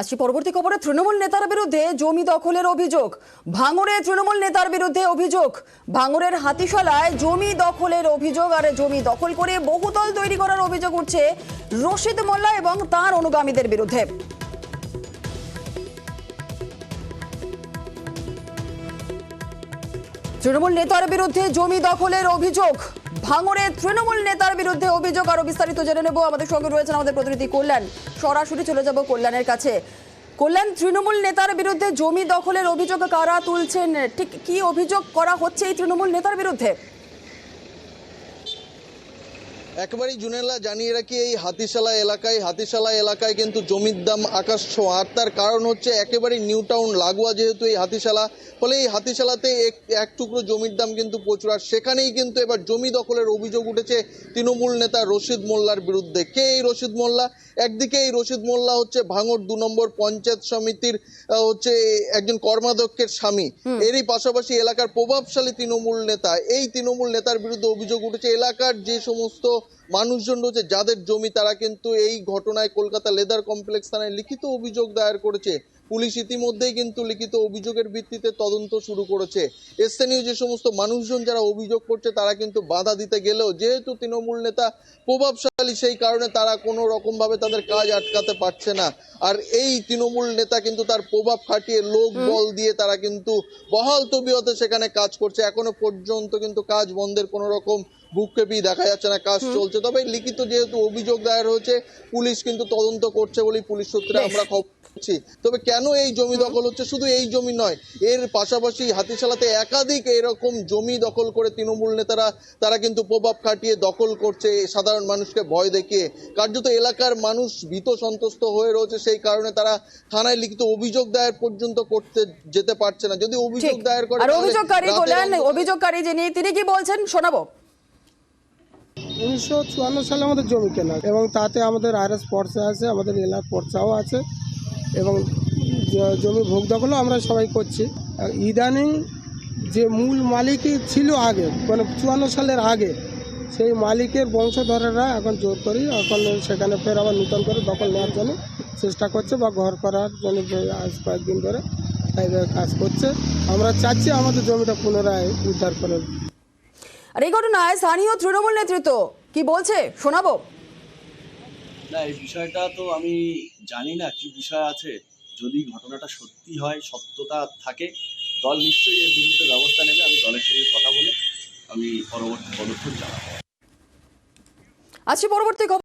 আসছি পরবর্তী খবরে। তৃণমূল নেতার বিরুদ্ধে জমি দখলের অভিযোগ। ভাঙড়ে তৃণমূল নেতার বিরুদ্ধে অভিযোগ। ভাঙড়ের হাতিশালায় জমি দখলের অভিযোগ, আর জমি দখল করে বহুতল তৈরি করার অভিযোগ উঠছে রশিদ মোল্লা এবং তার অনুগামীদের বিরুদ্ধে। তৃণমূল নেতার বিরুদ্ধে জমি দখলের অভিযোগ। ভাঙড়ে তৃণমূল নেতার বিরুদ্ধে অভিযোগ। আরো বিস্তারিত জেনে নেব, আমাদের সঙ্গে রয়েছেন আমাদের প্রতিনিধি কল্যাণ। সরাসরি চলে যাব কল্যাণের কাছে। কল্যাণ, তৃণমূল নেতার বিরুদ্ধে জমি দখলের অভিযোগ কারা তুলছেন, ঠিক কি অভিযোগ করা হচ্ছে এই তৃণমূল নেতার বিরুদ্ধে? একেবারেই জুনেলা জানিয়ে রাখি, এই হাতিশালা এলাকায় কিন্তু জমির দাম আকাশ ছোঁয়া। আর তার কারণ হচ্ছে একেবারেই নিউ টাউন লাগোয়া যেহেতু এই হাতিশালা, ফলে এই হাতিশালাতে এক টুকরো জমির দাম কিন্তু প্রচুর। আর সেখানেই কিন্তু এবার জমি দখলের অভিযোগ উঠেছে তৃণমূল নেতা রশিদ মোল্লার বিরুদ্ধে। কে এই রশিদ মোল্লা? একদিকে এই রশিদ মোল্লা হচ্ছে ভাঙড় 2 নম্বর পঞ্চায়েত সমিতির হচ্ছে একজন কর্মাধ্যক্ষের স্বামী। এরই পাশাপাশি এলাকার প্রভাবশালী তৃণমূল নেতা। এই তৃণমূল নেতার বিরুদ্ধে অভিযোগ উঠেছে এলাকার যে সমস্ত মানুষজন রয়েছে যাদের জমি, তারা কিন্তু এই ঘটনায় কলকাতা লেদার কমপ্লেক্স থানায় লিখিত অভিযোগ দায়ের করেছে। পুলিশ ইতিমধ্যেই কিন্তু লিখিত অভিযোগের ভিত্তিতে তদন্ত শুরু করেছে। স্থানীয় যে সমস্ত মানুষজন যারা অভিযোগ করছে তারা কিন্তু বাধা দিতে গেলেও যেহেতু তৃণমূল নেতা প্রভাবশালী, সেই কারণে তারা কোনো রকম ভাবে তাদের কাজ আটকাতে পারছে না। আর এই তৃণমূল নেতা কিন্তু তার প্রভাব খাটিয়ে লোক বল দিয়ে তারা কিন্তু বহাল তবিয়তে সেখানে কাজ করছে। এখনো পর্যন্ত কিন্তু কাজ বন্ধের কোনো রকম ভূক্ষেপই দেখা যাচ্ছে না, কাজ চলছে। তবে লিখিত যেহেতু অভিযোগ দায়ের হয়েছে, পুলিশ কিন্তু তদন্ত করছে বলেই পুলিশ সূত্রে আমরা খবর পাচ্ছি। তবে কেন এই জমি দখল হচ্ছে? শুধু এই জমি নয়, এর পাশাপাশি হাতিশালাতে একাধিক এরকম জমি দখল করে তৃণমূল নেতারা তারা কিন্তু প্রভাব খাটিয়ে দখল করছে সাধারণ মানুষকে ভয় দেখিয়ে। কার্যত এলাকার মানুষ ভীত সন্ত্রস্ত হয়ে রয়েছে, সেই কারণে তারা থানায় লিখিত অভিযোগ দায়ের পর্যন্ত করতে যেতে পারছে না। যদি অভিযোগ দায়ের করে, অভিযোগকারী যিনি তিনি কি বলছেন শোনাবো। 1954 সালে আমাদের জমি কেনা এবং তাতে আমাদের আরএস পর্চা আছে, আমাদের এলাকার পর্চাও আছে এবং জমি ভোগ দখলও আমরা সবাই করছি। ইদানিং যে মূল মালিকই ছিল আগে, মানে 54 সালের আগে, সেই মালিকের বংশধরেরা এখন জোর করি এখন সেখানে ফের আবার নূতন করে দখল নেওয়ার জন্য চেষ্টা করছে বা ঘর করার জন্য আজ কয়েকদিন ধরে কাজ করছে। আমরা চাচ্ছি আমাদের জমিটা পুনরায় উদ্ধার করে। আর এই ঘটনায় স্থানীয় তৃণমূল নেতৃত্ব কি বলছে শোনাবো। না, এই বিষয়টা তো আমি জানি না কি বিষয় আছে। যদি ঘটনাটা সত্যি হয়, সত্যতা থাকে, দল নিশ্চয়ই এর বিরুদ্ধে ব্যবস্থা নেবে। আমি দলের সঙ্গে কথা বলে আমি পরবর্তী পদক্ষেপ জানাবো। আজকে পরবর্তী